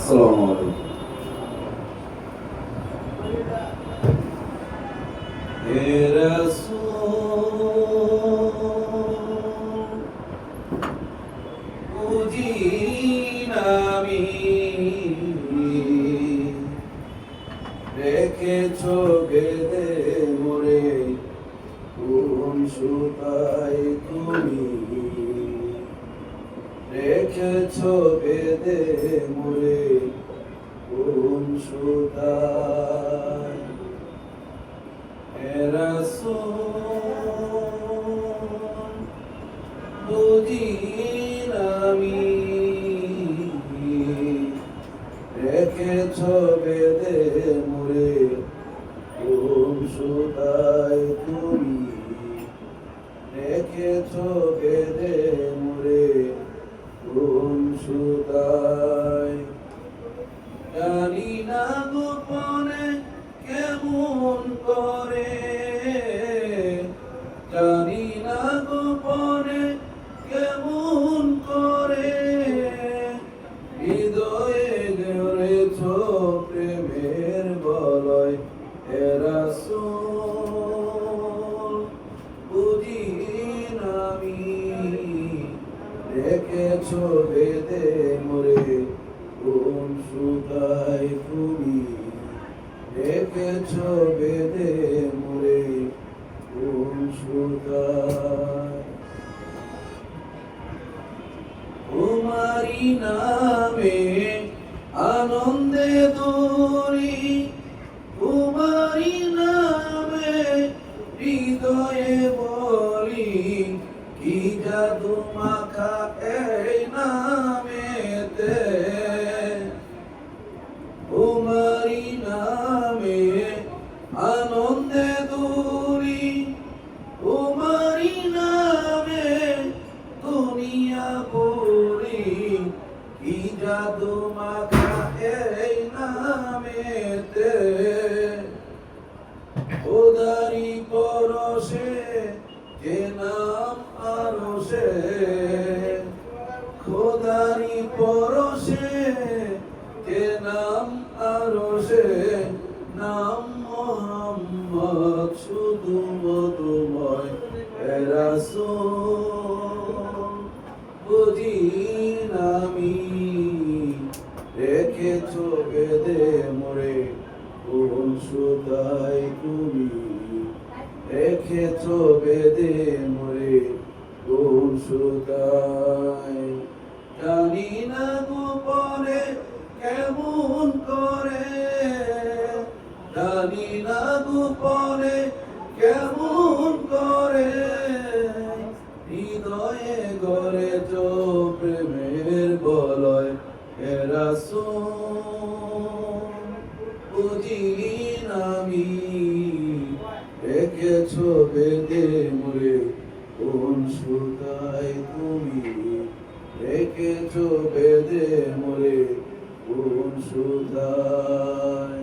আসসালামু আলাইকুম। হে রাসূল বুঝি না আমি রেখেছো বেঁধে মোরে কোন সুতায় তুমি রেখেছো বেঁধে মোরে কোন সুতায় হে রাসূল বুঝি না আমি রেখেছো বেঁধে মোরে কোন সুতায় তুমি রেখেছো বেঁধে মোরে কোন সুতায় জানি না গোপনে কেমন করে জানি না গোপনে কেমন করে হৃদয়ে গড়েছ প্রেমের বলয় হে রাসূল বুঝি না আমি রেখেছ বেঁধে মোরে কোন সুতায় তুমি রেখেছ বেঁধে মোরে কোন সুতায় তোমারি নামে আনন্দে দৌড়ি তোমারি নামে হৃদয়ে বলি কি জাদু মাখা এই নামেতে তোমারি নামে আনন্দে দৌড়ি তোমারি নামে দুনিয়া বলি কি জাদু মাখা এই নামেতে খোদারি পরশে যে নাম আরশে খোদারি পরশে যে নাম আরশে নাম মুহাম্মদ শুধু মধুময় হে রাসূল বুঝি না আমি রেখেছো বেঁধে মোরে কোন সুতায় তুমি রেখেছো বেঁধে মোরে কোন সুতায় জানি না গোপনে কেমন করে জানি না গোপনে কেমন করে হৃদয়ে গড়েছ প্রেমের বলয় হে রাসূল বুঝি না আমি রেখেছো বেঁধে মোরে কোন সুতায় তুমি রেখেছো বেঁধে মোরে কোন সুতায়